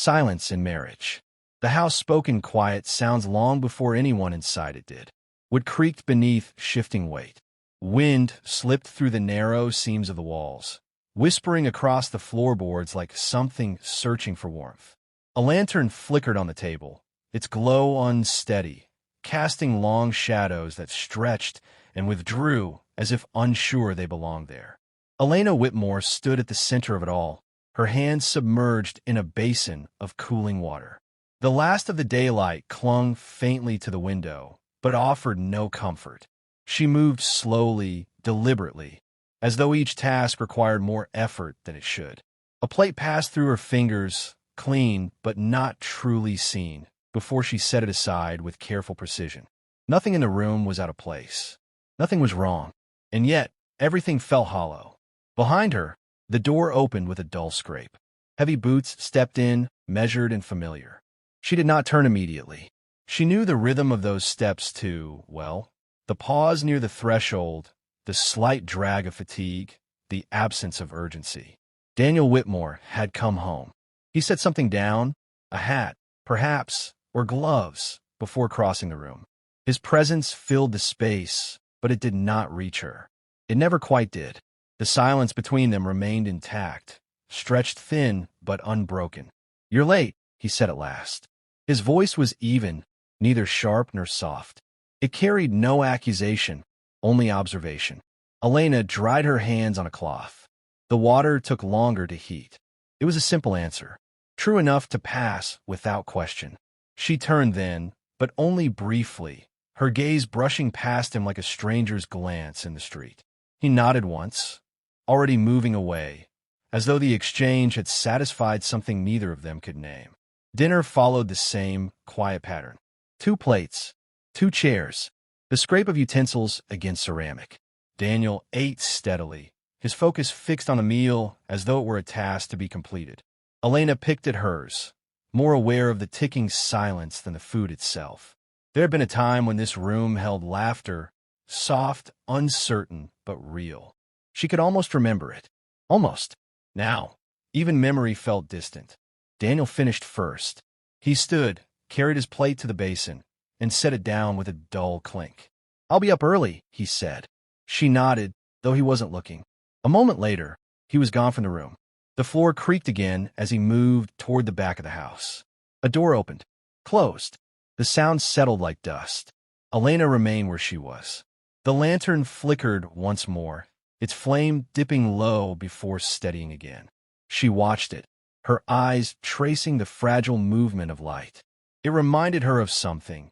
Silence in marriage. The house spoke in quiet sounds long before anyone inside it did. Wood creaked beneath shifting weight. Wind slipped through the narrow seams of the walls, whispering across the floorboards like something searching for warmth. A lantern flickered on the table, its glow unsteady, casting long shadows that stretched and withdrew as if unsure they belonged there. Elena Whitmore stood at the center of it all, her hands submerged in a basin of cooling water. The last of the daylight clung faintly to the window, but offered no comfort. She moved slowly, deliberately, as though each task required more effort than it should. A plate passed through her fingers, clean but not truly seen, before she set it aside with careful precision. Nothing in the room was out of place. Nothing was wrong, and yet everything felt hollow. Behind her, the door opened with a dull scrape. Heavy boots stepped in, measured and familiar. She did not turn immediately. She knew the rhythm of those steps too well. The pause near the threshold, the slight drag of fatigue, the absence of urgency. Daniel Whitmore had come home. He set something down, a hat, perhaps, or gloves, before crossing the room. His presence filled the space, but it did not reach her. It never quite did. The silence between them remained intact, stretched thin but unbroken. "You're late," he said at last. His voice was even, neither sharp nor soft. It carried no accusation, only observation. Elena dried her hands on a cloth. The water took longer to heat. It was a simple answer, true enough to pass without question. She turned then, but only briefly, her gaze brushing past him like a stranger's glance in the street. He nodded once, already moving away, as though the exchange had satisfied something neither of them could name. Dinner followed the same quiet pattern. 2 plates, 2 chairs, the scrape of utensils against ceramic. Daniel ate steadily, his focus fixed on a meal as though it were a task to be completed. Elena picked at hers, more aware of the ticking silence than the food itself. There had been a time when this room held laughter, soft, uncertain, but real. She could almost remember it. Almost. Now, even memory felt distant. Daniel finished first. He stood, carried his plate to the basin, and set it down with a dull clink. "I'll be up early," he said. She nodded, though he wasn't looking. A moment later, he was gone from the room. The floor creaked again as he moved toward the back of the house. A door opened, closed. The sound settled like dust. Elena remained where she was. The lantern flickered once more, its flame dipping low before steadying again. She watched it, her eyes tracing the fragile movement of light. It reminded her of something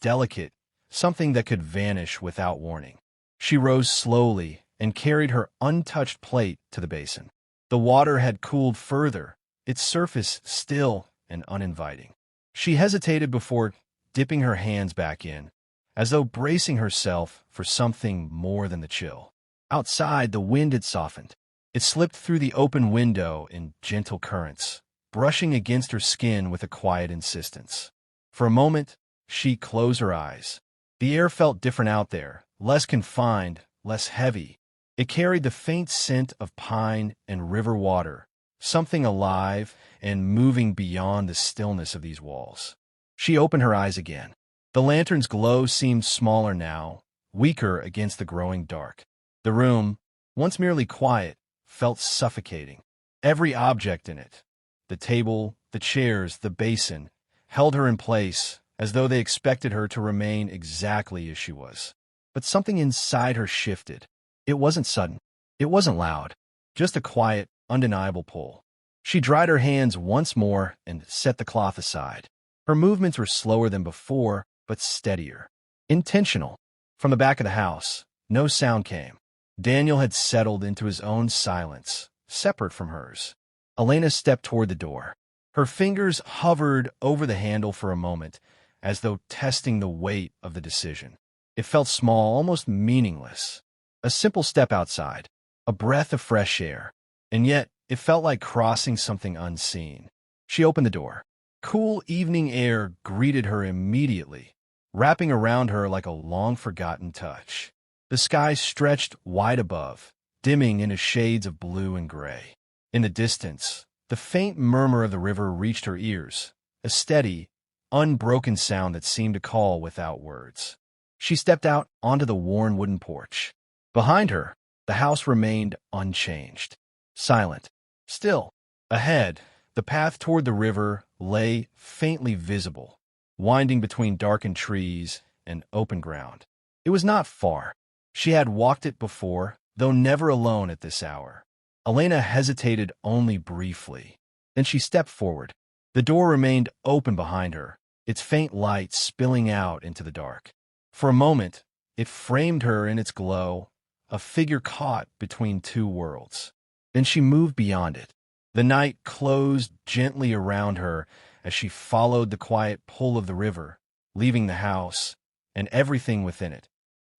delicate, something that could vanish without warning. She rose slowly and carried her untouched plate to the basin. The water had cooled further, its surface still and uninviting. She hesitated before dipping her hands back in, as though bracing herself for something more than the chill. Outside, the wind had softened. It slipped through the open window in gentle currents, brushing against her skin with a quiet insistence. For a moment, she closed her eyes. The air felt different out there, less confined, less heavy. It carried the faint scent of pine and river water, something alive and moving beyond the stillness of these walls. She opened her eyes again. The lantern's glow seemed smaller now, weaker against the growing dark. The room, once merely quiet, felt suffocating. Every object in it, the table, the chairs, the basin, held her in place as though they expected her to remain exactly as she was. But something inside her shifted. It wasn't sudden. It wasn't loud. Just a quiet, undeniable pull. She dried her hands once more and set the cloth aside. Her movements were slower than before, but steadier. Intentional. From the back of the house, no sound came. Daniel had settled into his own silence, separate from hers. Elena stepped toward the door. Her fingers hovered over the handle for a moment, as though testing the weight of the decision. It felt small, almost meaningless. A simple step outside, a breath of fresh air, and yet it felt like crossing something unseen. She opened the door. Cool evening air greeted her immediately, wrapping around her like a long-forgotten touch. The sky stretched wide above, dimming into shades of blue and gray. In the distance, The faint murmur of the river reached her ears, a steady, unbroken sound that seemed to call without words. She stepped out onto the worn wooden porch. Behind her, the house remained unchanged, silent, still. Ahead, the path toward the river lay faintly visible, winding between darkened trees and open ground. It was not far. She had walked it before, though never alone at this hour. Elena hesitated only briefly. Then she stepped forward. The door remained open behind her, its faint light spilling out into the dark. For a moment, it framed her in its glow, a figure caught between two worlds. Then she moved beyond it. The night closed gently around her as she followed the quiet pull of the river, leaving the house and everything within it,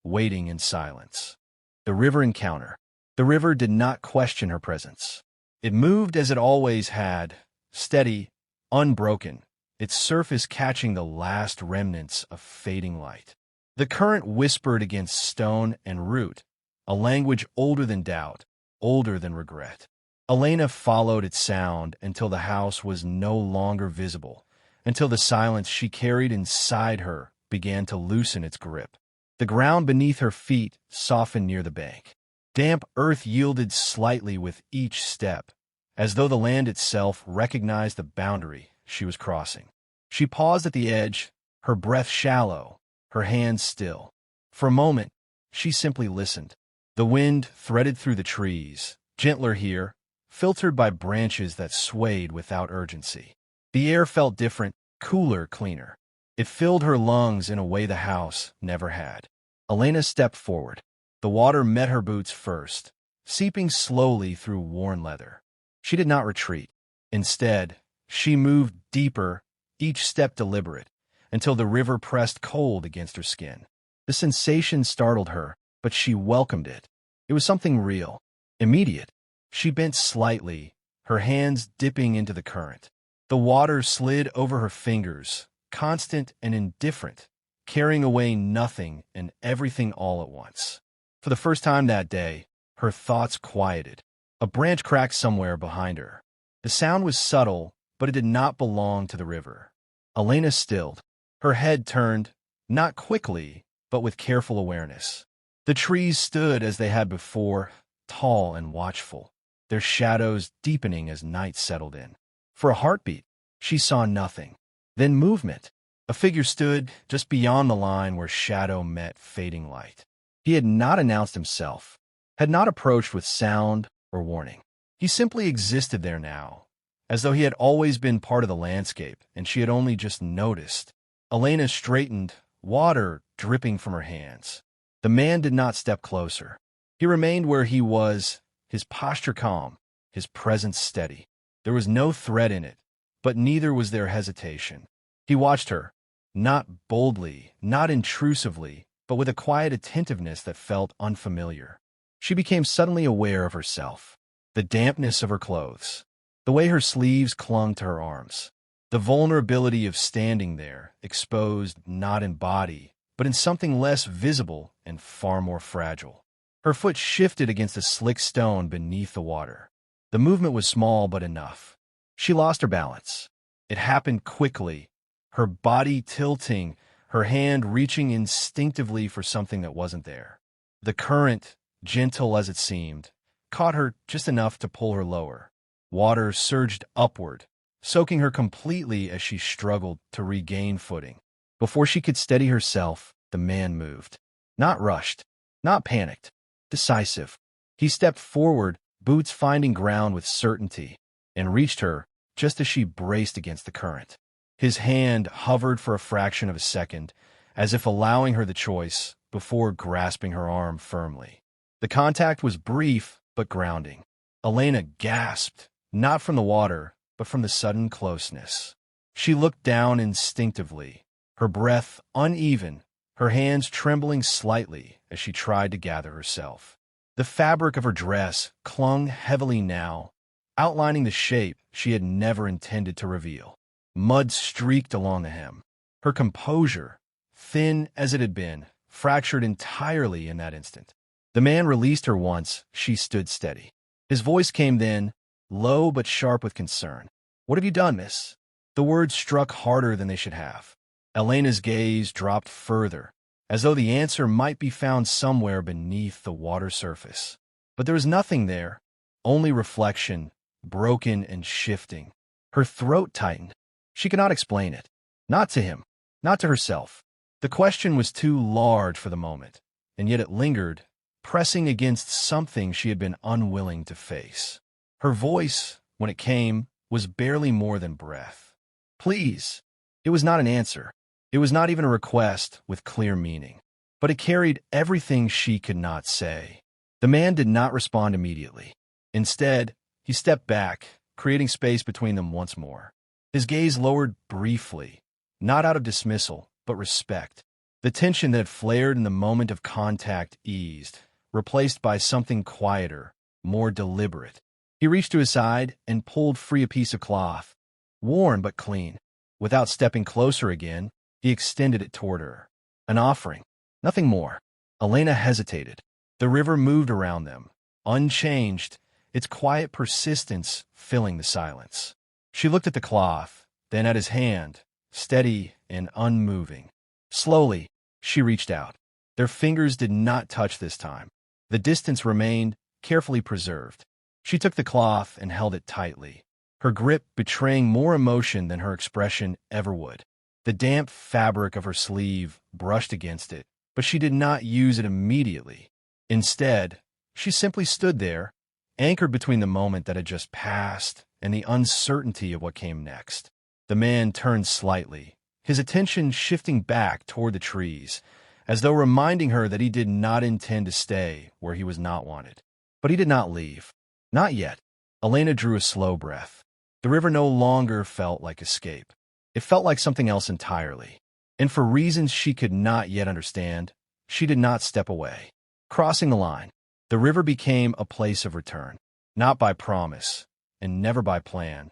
waiting in silence. The river encounter. The river did not question her presence. It moved as it always had, steady, unbroken, its surface catching the last remnants of fading light. The current whispered against stone and root, a language older than doubt, older than regret. Elena followed its sound until the house was no longer visible, until the silence she carried inside her began to loosen its grip. The ground beneath her feet softened near the bank. Damp earth yielded slightly with each step, as though the land itself recognized the boundary she was crossing. She paused at the edge, her breath shallow, her hands still. For a moment, she simply listened. The wind threaded through the trees, gentler here, filtered by branches that swayed without urgency. The air felt different, cooler, cleaner. It filled her lungs in a way the house never had. Elena stepped forward. The water met her boots first, seeping slowly through worn leather. She did not retreat. Instead, she moved deeper, each step deliberate, until the river pressed cold against her skin. The sensation startled her, but she welcomed it. It was something real, immediate. She bent slightly, her hands dipping into the current. The water slid over her fingers, constant and indifferent, carrying away nothing and everything all at once. For the first time that day, her thoughts quieted. A branch cracked somewhere behind her. The sound was subtle, but it did not belong to the river. Elena stilled. Her head turned, not quickly, but with careful awareness. The trees stood as they had before, tall and watchful, their shadows deepening as night settled in. For a heartbeat, she saw nothing. Then movement. A figure stood just beyond the line where shadow met fading light. He had not announced himself, had not approached with sound or warning. He simply existed there now, as though he had always been part of the landscape and she had only just noticed. Elena straightened, water dripping from her hands. The man did not step closer. He remained where he was, his posture calm, his presence steady. There was no threat in it, but neither was there hesitation. He watched her, not boldly, not intrusively, but with a quiet attentiveness that felt unfamiliar. She became suddenly aware of herself, the dampness of her clothes, the way her sleeves clung to her arms, the vulnerability of standing there, exposed not in body, but in something less visible and far more fragile. Her foot shifted against a slick stone beneath the water. The movement was small but enough. She lost her balance. It happened quickly, her body tilting, her hand reaching instinctively for something that wasn't there. The current, gentle as it seemed, caught her just enough to pull her lower. Water surged upward, soaking her completely as she struggled to regain footing. Before she could steady herself, the man moved. Not rushed, not panicked, decisive. He stepped forward, boots finding ground with certainty, and reached her just as she braced against the current. His hand hovered for a fraction of a second, as if allowing her the choice, before grasping her arm firmly. The contact was brief but grounding. Elena gasped, not from the water, but from the sudden closeness. She looked down instinctively, her breath uneven, her hands trembling slightly as she tried to gather herself. The fabric of her dress clung heavily now, outlining the shape she had never intended to reveal. Mud streaked along the hem. Her composure, thin as it had been, fractured entirely in that instant. The man released her once she stood steady. His voice came then, low but sharp with concern. "What have you done, miss?" The words struck harder than they should have. Elena's gaze dropped further, as though the answer might be found somewhere beneath the water surface. But there was nothing there, only reflection, broken and shifting. Her throat tightened. She could not explain it. Not to him, not to herself. The question was too large for the moment, and yet it lingered, pressing against something she had been unwilling to face. Her voice, when it came, was barely more than breath. "Please." It was not an answer. It was not even a request with clear meaning, but it carried everything she could not say. The man did not respond immediately. Instead, he stepped back, creating space between them once more. His gaze lowered briefly, not out of dismissal, but respect. The tension that had flared in the moment of contact eased, replaced by something quieter, more deliberate. He reached to his side and pulled free a piece of cloth, worn but clean. Without stepping closer again, he extended it toward her. An offering, nothing more. Elena hesitated. The river moved around them, unchanged, its quiet persistence filling the silence. She looked at the cloth, then at his hand, steady and unmoving. Slowly, she reached out. Their fingers did not touch this time. The distance remained carefully preserved. She took the cloth and held it tightly, her grip betraying more emotion than her expression ever would. The damp fabric of her sleeve brushed against it, but she did not use it immediately. Instead, she simply stood there, anchored between the moment that had just passed and the uncertainty of what came next. The man turned slightly, his attention shifting back toward the trees, as though reminding her that he did not intend to stay where he was not wanted. But he did not leave. Not yet. Elena drew a slow breath. The river no longer felt like escape. It felt like something else entirely. And for reasons she could not yet understand, she did not step away. Crossing the line, the river became a place of return, not by promise, and never by plan,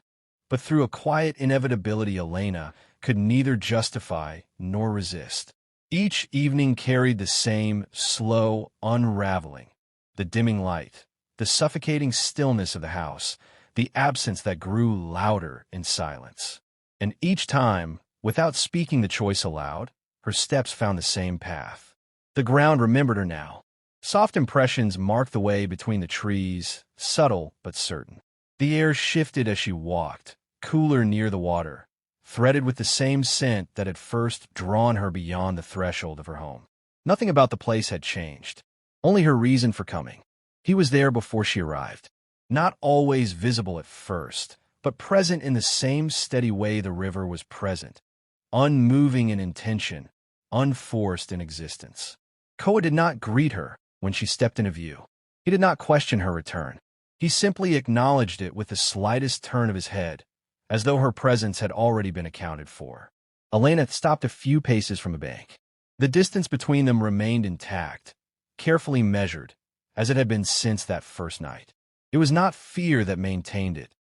but through a quiet inevitability Elena could neither justify nor resist. Each evening carried the same slow unraveling, the dimming light, the suffocating stillness of the house, the absence that grew louder in silence. And each time, without speaking the choice aloud, her steps found the same path. The ground remembered her now. Soft impressions marked the way between the trees, subtle but certain. The air shifted as she walked, cooler near the water, threaded with the same scent that had first drawn her beyond the threshold of her home. Nothing about the place had changed, only her reason for coming. He was there before she arrived, not always visible at first, but present in the same steady way the river was present, unmoving in intention, unforced in existence. Koa did not greet her when she stepped into view. He did not question her return. He simply acknowledged it with the slightest turn of his head, as though her presence had already been accounted for. Elena stopped a few paces from the bank. The distance between them remained intact, carefully measured, as it had been since that first night. It was not fear that maintained it,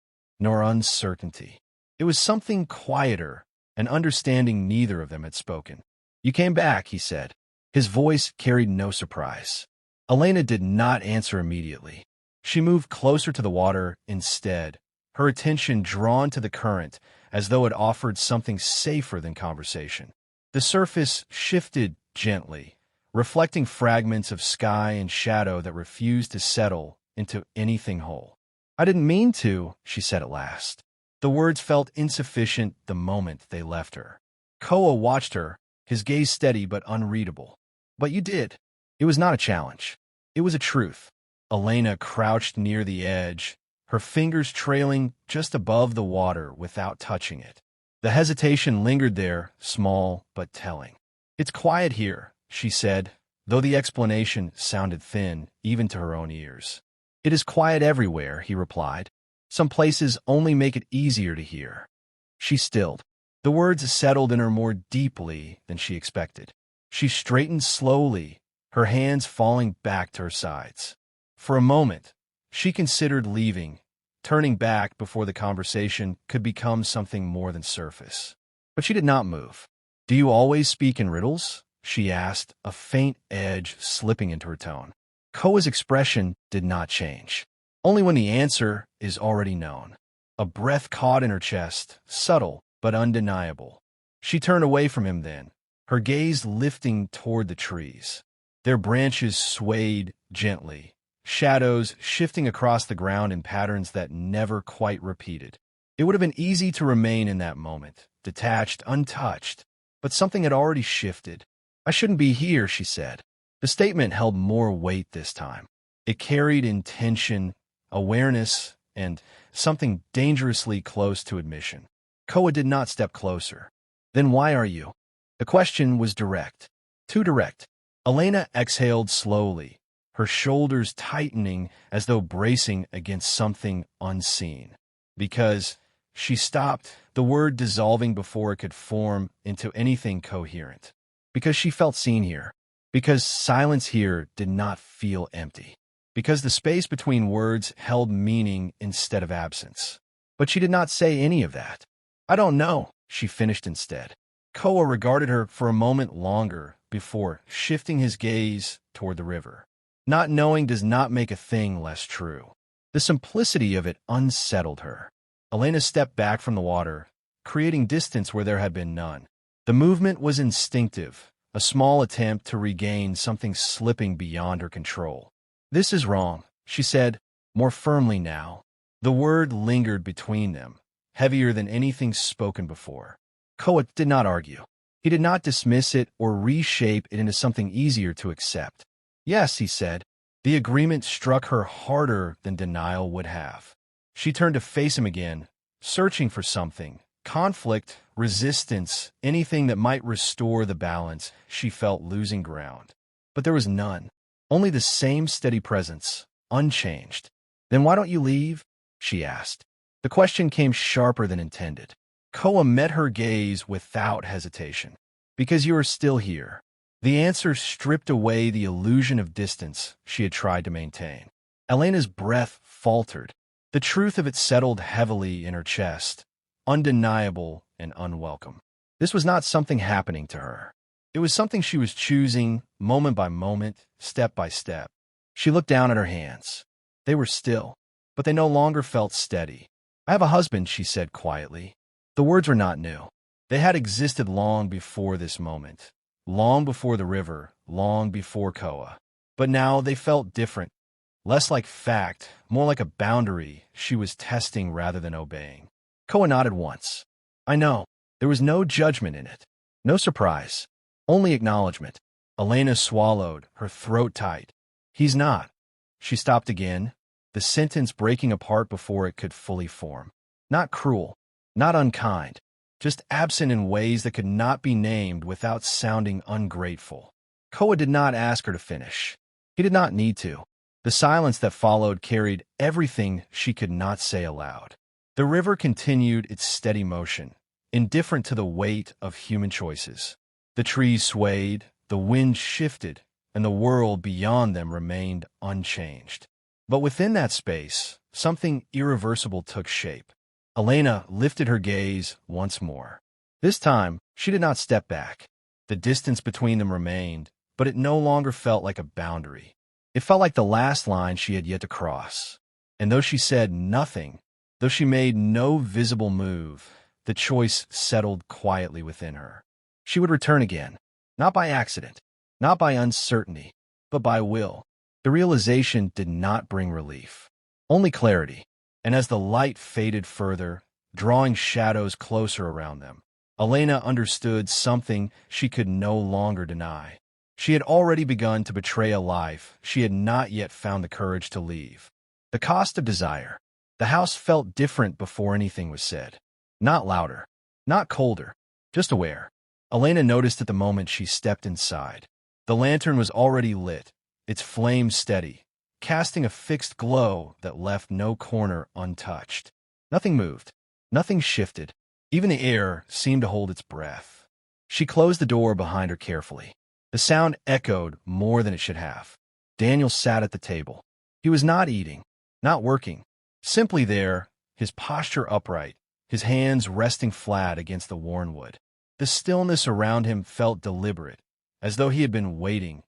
nor uncertainty. It was something quieter, an understanding neither of them had spoken. "You came back," he said. His voice carried no surprise. Elena did not answer immediately. She moved closer to the water instead, her attention drawn to the current as though it offered something safer than conversation. The surface shifted gently, reflecting fragments of sky and shadow that refused to settle into anything whole. "I didn't mean to," she said at last. The words felt insufficient the moment they left her. Koa watched her, his gaze steady but unreadable. "But you did." It was not a challenge. It was a truth. Elena crouched near the edge, her fingers trailing just above the water without touching it. The hesitation lingered there, small but telling. "It's quiet here," she said, though the explanation sounded thin, even to her own ears. "It is quiet everywhere," he replied. "Some places only make it easier to hear." She stilled. The words settled in her more deeply than she expected. She straightened slowly, her hands falling back to her sides. For a moment, she considered leaving, turning back before the conversation could become something more than surface. But she did not move. "Do you always speak in riddles?" she asked, a faint edge slipping into her tone. Koa's expression did not change. Only when the answer is already known. A breath caught in her chest, subtle but undeniable. She turned away from him then, her gaze lifting toward the trees. Their branches swayed gently, shadows shifting across the ground in patterns that never quite repeated. It would have been easy to remain in that moment, detached, untouched, but something had already shifted. "I shouldn't be here," she said. The statement held more weight this time. It carried intention, awareness, and something dangerously close to admission. Koa did not step closer. "Then why are you?" The question was direct. Too direct. Elena exhaled slowly, her shoulders tightening as though bracing against something unseen. "Because," she stopped, the word dissolving before it could form into anything coherent. Because she felt seen here. Because silence here did not feel empty. Because the space between words held meaning instead of absence. But she did not say any of that. "I don't know," she finished instead. Koa regarded her for a moment longer before shifting his gaze toward the river. Not knowing does not make a thing less true. The simplicity of it unsettled her. Elena stepped back from the water, creating distance where there had been none. The movement was instinctive, a small attempt to regain something slipping beyond her control. "This is wrong," she said, more firmly now. The word lingered between them, heavier than anything spoken before. Koa did not argue. He did not dismiss it or reshape it into something easier to accept. "Yes," he said. The agreement struck her harder than denial would have. She turned to face him again, searching for something. Conflict, resistance, anything that might restore the balance she felt losing ground. But there was none. Only the same steady presence, unchanged. "Then why don't you leave?" she asked. The question came sharper than intended. Koa met her gaze without hesitation. "Because you are still here." The answer stripped away the illusion of distance she had tried to maintain. Elena's breath faltered. The truth of it settled heavily in her chest, undeniable and unwelcome. This was not something happening to her. It was something she was choosing, moment by moment, step by step. She looked down at her hands. They were still, but they no longer felt steady. "I have a husband," she said quietly. The words were not new. They had existed long before this moment, long before the river, long before Koa. But now they felt different, less like fact, more like a boundary she was testing rather than obeying. Koa nodded once. "I know." There was no judgment in it, no surprise, only acknowledgement. Elena swallowed, her throat tight. "He's not." She stopped again, the sentence breaking apart before it could fully form. Not cruel, not unkind, just absent in ways that could not be named without sounding ungrateful. Koa did not ask her to finish. He did not need to. The silence that followed carried everything she could not say aloud. The river continued its steady motion, indifferent to the weight of human choices. The trees swayed, the wind shifted, and the world beyond them remained unchanged. But within that space, something irreversible took shape. Elena lifted her gaze once more. This time, she did not step back. The distance between them remained, but it no longer felt like a boundary. It felt like the last line she had yet to cross. And though she said nothing, though she made no visible move, the choice settled quietly within her. She would return again, not by accident, not by uncertainty, but by will. The realization did not bring relief, only clarity. And as the light faded further, drawing shadows closer around them, Elena understood something she could no longer deny. She had already begun to betray a life she had not yet found the courage to leave. The cost of desire. The house felt different before anything was said. Not louder, not colder, just aware. Elena noticed at the moment she stepped inside. The lantern was already lit, its flame steady, casting a fixed glow that left no corner untouched. Nothing moved, nothing shifted. Even the air seemed to hold its breath. She closed the door behind her carefully. The sound echoed more than it should have. Daniel sat at the table. He was not eating, not working, simply there, his posture upright, his hands resting flat against the worn wood. The stillness around him felt deliberate, as though he had been waiting,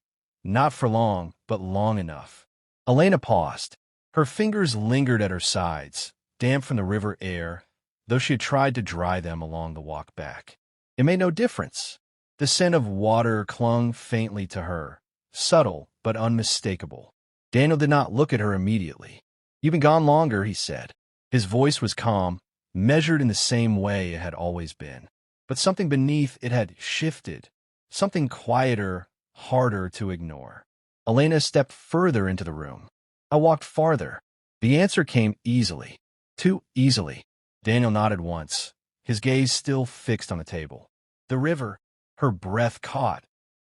not for long, but long enough. Elena paused, Her fingers lingered at her sides, damp from the river air, though she had tried to dry them along the walk back. It made no difference. The scent of water clung faintly to her, subtle but unmistakable. Daniel did not look at her immediately. "You've been gone longer," he said. His voice was calm, measured in the same way it had always been. But something beneath it had shifted, something quieter, harder to ignore. Elena stepped further into the room. "I walked farther." The answer came easily. Too easily. Daniel nodded once, his gaze still fixed on the table. The river, her breath caught.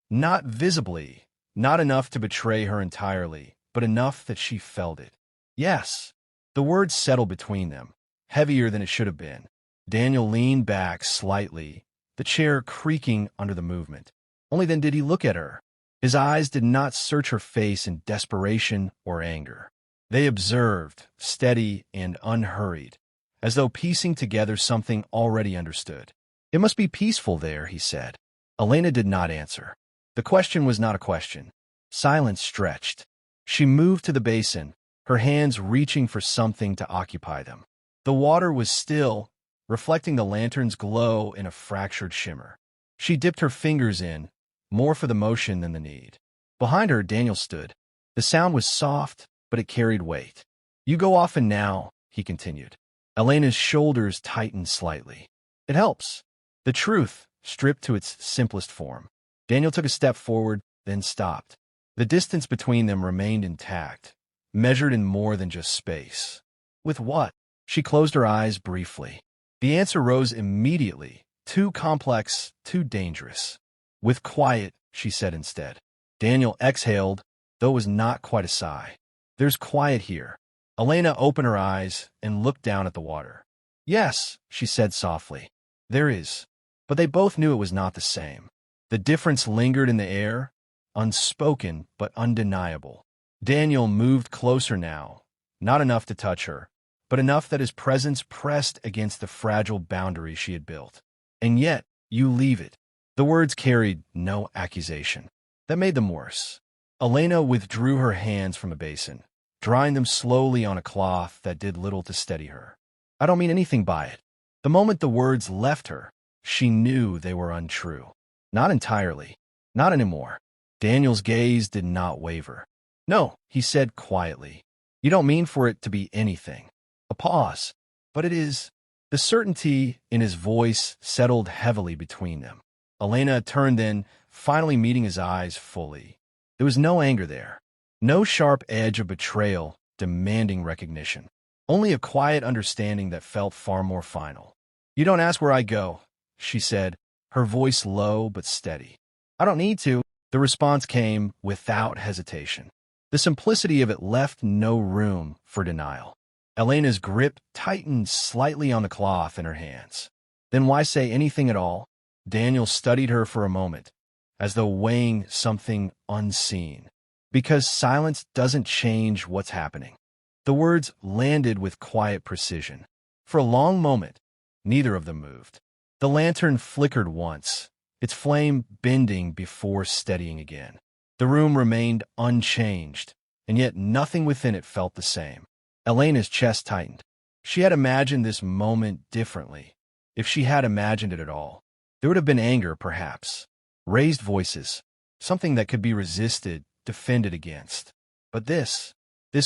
Not visibly, not enough to betray her entirely, but enough that she felt it. Yes. The words settled between them, heavier than it should have been. Daniel leaned back slightly, the chair creaking under the movement. Only then did he look at her. His eyes did not search her face in desperation or anger. They observed, steady and unhurried, as though piecing together something already understood. "It must be peaceful there," he said. Elena did not answer. The question was not a question. Silence stretched. She moved to the basin, her hands reaching for something to occupy them. The water was still, reflecting the lantern's glow in a fractured shimmer. She dipped her fingers in, more for the motion than the need. Behind her, Daniel stood. The sound was soft, but it carried weight. "You go often now," he continued. Elena's shoulders tightened slightly. "It helps." The truth, stripped to its simplest form. Daniel took a step forward, then stopped. The distance between them remained intact, measured in more than just space. With what? She closed her eyes briefly. The answer rose immediately, too complex, too dangerous. "With quiet," she said instead. Daniel exhaled, though it was not quite a sigh. "There's quiet here." Elena opened her eyes and looked down at the water. "Yes," she said softly. "There is." But they both knew it was not the same. The difference lingered in the air, unspoken but undeniable. Daniel moved closer now, not enough to touch her, but enough that his presence pressed against the fragile boundary she had built. "And yet, you leave it." The words carried no accusation. That made them worse. Elena withdrew her hands from the basin, drying them slowly on a cloth that did little to steady her. "I don't mean anything by it." The moment the words left her, she knew they were untrue. Not entirely. Not anymore. Daniel's gaze did not waver. "No," he said quietly. "You don't mean for it to be anything." A pause. "But it is." The certainty in his voice settled heavily between them. Elena turned then, finally meeting his eyes fully. There was no anger there. No sharp edge of betrayal demanding recognition. Only a quiet understanding that felt far more final. "You don't ask where I go," she said, her voice low but steady. "I don't need to." The response came without hesitation. The simplicity of it left no room for denial. Elena's grip tightened slightly on the cloth in her hands. "Then why say anything at all?" Daniel studied her for a moment, as though weighing something unseen. "Because silence doesn't change what's happening." The words landed with quiet precision. For a long moment, neither of them moved. The lantern flickered once, its flame bending before steadying again. The room remained unchanged, and yet nothing within it felt the same. Elena's chest tightened. She had imagined this moment differently. If she had imagined it at all, there would have been anger, perhaps. Raised voices, something that could be resisted, defended against. But this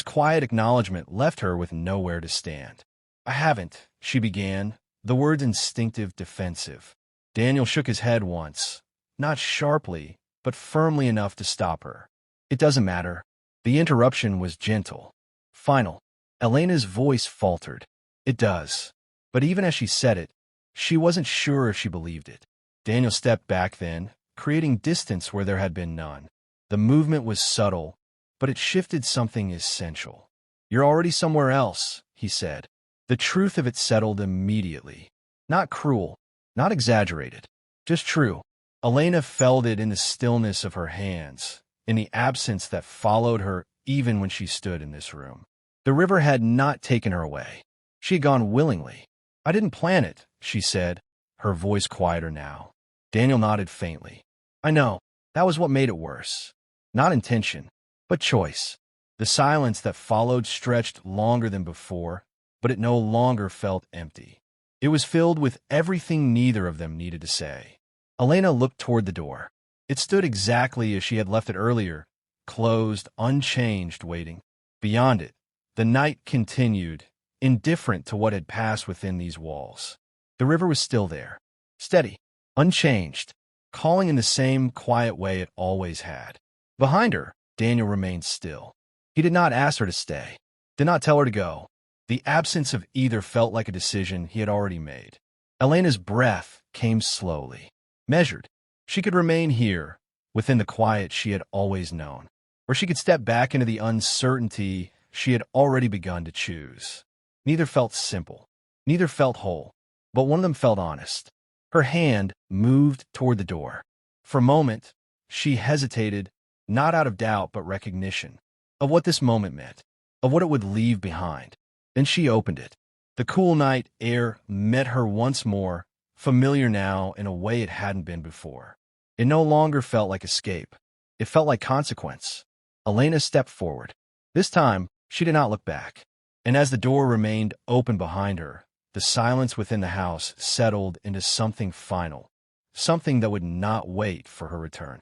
quiet acknowledgement left her with nowhere to stand. "I haven't," she began, the words instinctive, defensive. Daniel shook his head once, not sharply, but firmly enough to stop her. "It doesn't matter." The interruption was gentle, final. Elena's voice faltered. "It does." But even as she said it, she wasn't sure if she believed it. Daniel stepped back then, creating distance where there had been none. The movement was subtle, but it shifted something essential. "You're already somewhere else," he said. The truth of it settled immediately. Not cruel, not exaggerated, just true. Elena felt it in the stillness of her hands, in the absence that followed her even when she stood in this room. The river had not taken her away. She had gone willingly. "I didn't plan it," she said, her voice quieter now. Daniel nodded faintly. "I know. That was what made it worse. Not intention, but choice." The silence that followed stretched longer than before, but it no longer felt empty. It was filled with everything neither of them needed to say. Elena looked toward the door. It stood exactly as she had left it earlier, closed, unchanged, waiting. Beyond it, the night continued, indifferent to what had passed within these walls. The river was still there, steady, unchanged, calling in the same quiet way it always had. Behind her, Daniel remained still. He did not ask her to stay, did not tell her to go. The absence of either felt like a decision he had already made. Elena's breath came slowly, measured. She could remain here, within the quiet she had always known, or she could step back into the uncertainty she had already begun to choose. Neither felt simple, neither felt whole, but one of them felt honest. Her hand moved toward the door. For a moment, she hesitated, not out of doubt but recognition of what this moment meant, of what it would leave behind. Then she opened it. The cool night air met her once more, familiar now in a way it hadn't been before. It no longer felt like escape. It felt like consequence. Elena stepped forward. This time, she did not look back. And as the door remained open behind her, the silence within the house settled into something final, something that would not wait for her return.